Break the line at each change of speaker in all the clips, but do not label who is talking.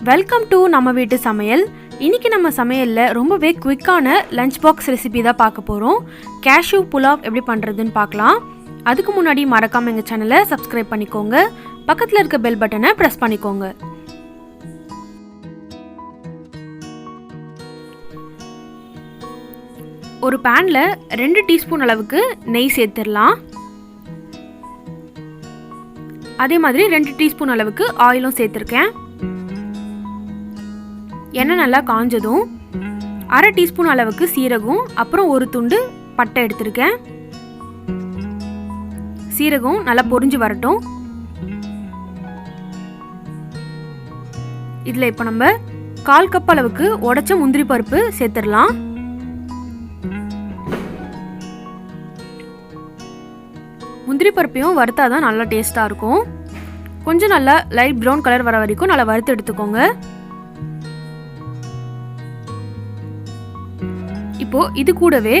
Welcome to நம்ம வீட்டு சமையல். இன்னைக்கு நம்ம சமையலில் ரொம்பவே குவிக்கான லஞ்ச் பாக்ஸ் ரெசிபி தான் பார்க்க போகிறோம். கேஷ்யூ புலாவ் எப்படி பண்ணுறதுன்னு பார்க்கலாம். அதுக்கு முன்னாடி மறக்காமல் எங்கள் சேனலை சப்ஸ்கிரைப் பண்ணிக்கோங்க. பக்கத்தில் இருக்க பெல் பட்டனை ப்ரெஸ் பண்ணிக்கோங்க. ஒரு பேனில் 2 டீஸ்பூன் அளவுக்கு நெய் சேர்த்துடலாம். அதே மாதிரி 2 டீஸ்பூன் அளவுக்கு ஆயிலும் சேர்த்துருக்கேன். எண்ணெய் நல்லா காஞ்சதும் 1/2 டீஸ்பூன் அளவுக்கு சீரகம், அப்புறம் ஒரு துண்டு பட்டை எடுத்திருக்கேன். சீரகம் நல்லா பொரிஞ்சு வரட்டும். இதில் இப்போ நம்ம 1/4 கப் அளவுக்கு உடைச்ச முந்திரி பருப்பு சேர்த்துடலாம். முந்திரி பருப்பையும் வறுத்தாதான் நல்லா டேஸ்ட்டாக இருக்கும். கொஞ்சம் நல்லா லைட் ப்ரௌன் கலர் வர வரைக்கும் நல்லா வறுத்து எடுத்துக்கோங்க. இப்போ இது கூடவே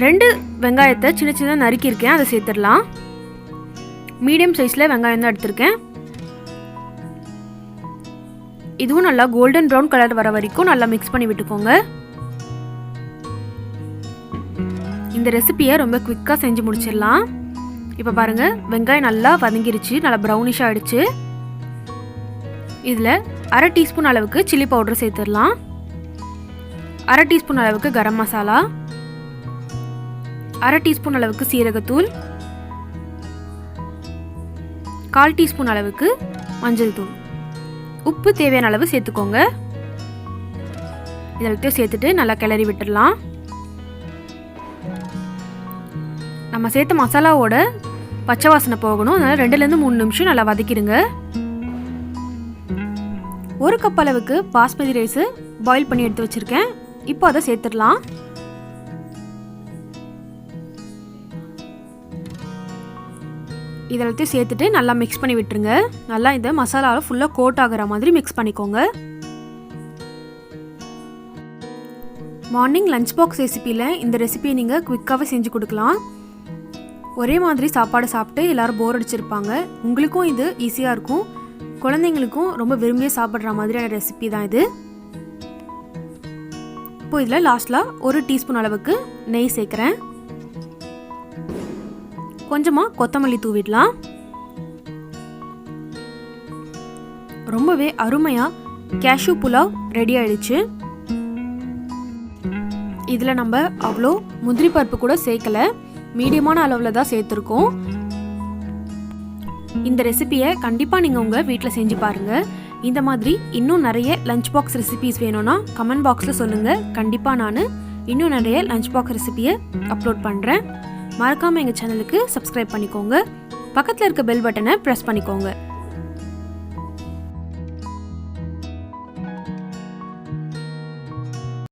2 வெங்காயத்தை சின்ன சின்ன நறுக்கியிருக்கேன், அதை சேர்த்துடலாம். மீடியம் சைஸில் வெங்காயம் தான் எடுத்திருக்கேன். இதுவும் நல்லா கோல்டன் ப்ரௌன் கலர் வர வரைக்கும் நல்லா மிக்ஸ் பண்ணி விட்டுக்கோங்க. இந்த ரெசிபியை ரொம்ப குவிக்காக செஞ்சு முடிச்சிடலாம். இப்போ பாருங்கள், வெங்காயம் நல்லா வதங்கிருச்சு, நல்லா ப்ரௌனிஷாக ஆகிடுச்சு. இதில் 1/2 டீஸ்பூன் அளவுக்கு சில்லி பவுடர் சேர்த்துடலாம். 1/2 டீஸ்பூன் அளவுக்கு கரம் மசாலா, 1/2 டீஸ்பூன் அளவுக்கு சீரகத்தூள், 1/4 டீஸ்பூன் அளவுக்கு மஞ்சள் தூள், உப்பு தேவையான அளவு சேர்த்துக்கோங்க. இதெல்லாத்தையும் சேர்த்துட்டு நல்லா கிளறி விட்டுடலாம். நம்ம சேர்த்த மசாலாவோட பச்சை வாசனை போகணும், அதனால் 2-3 நிமிஷம் நல்லா வதக்கிடுங்க. 1 கப் அளவுக்கு பாஸ்மதி ரைஸு பாயில் பண்ணி எடுத்து வச்சுருக்கேன். இப்போ அதை சேர்த்துடலாம். இதெல்லாத்தையும் சேர்த்துட்டு நல்லா மிக்ஸ் பண்ணி விட்டுருங்க. நல்லா இந்த மசாலாவில் ஃபுல்லாக கோட் ஆகிற மாதிரி மிக்ஸ் பண்ணிக்கோங்க. மார்னிங் லஞ்ச் பாக்ஸ் ரெசிப்பியில் இந்த ரெசிபியை நீங்கள் குவிக்காகவே செஞ்சு கொடுக்கலாம். ஒரே மாதிரி சாப்பாடு சாப்பிட்டு எல்லோரும் போர் அடிச்சிருப்பாங்க. உங்களுக்கும் இது ஈஸியாக இருக்கும், குழந்தைங்களுக்கும் ரொம்ப விரும்பியே சாப்பிட்ற மாதிரியான ரெசிபி தான் இது. இப்போ இதில் லாஸ்ட்டில் 1 டீஸ்பூன் அளவுக்கு நெய் சேர்க்குறேன். கொஞ்சமாக கொத்தமல்லி தூவிடலாம். ரொம்பவே அருமையாக கேஷ்யூ புலாவ் ரெடி ஆயிடுச்சு. இதில் நம்ம அவ்வளோ முந்திரி பருப்பு கூட சேர்க்கலை, மீடியமான அளவில் தான் சேர்த்துருக்கோம். இந்த ரெசிபியை கண்டிப்பாக நீங்கள் உங்கள் வீட்டில் செஞ்சு பாருங்கள். இந்த மாதிரி இன்னும் நிறைய லஞ்ச் பாக்ஸ் ரெசிபிஸ் வேணும்னா கமெண்ட் பாக்ஸில் சொல்லுங்கள். கண்டிப்பாக நான் இன்னும் நிறைய லஞ்ச் பாக்ஸ் ரெசிபியை அப்லோட் பண்ணுறேன். மறக்காமல் எங்கள் சேனலுக்கு சப்ஸ்கிரைப் பண்ணிக்கோங்க. பக்கத்தில் இருக்க பெல் பட்டனை ப்ரெஸ் பண்ணிக்கோங்க.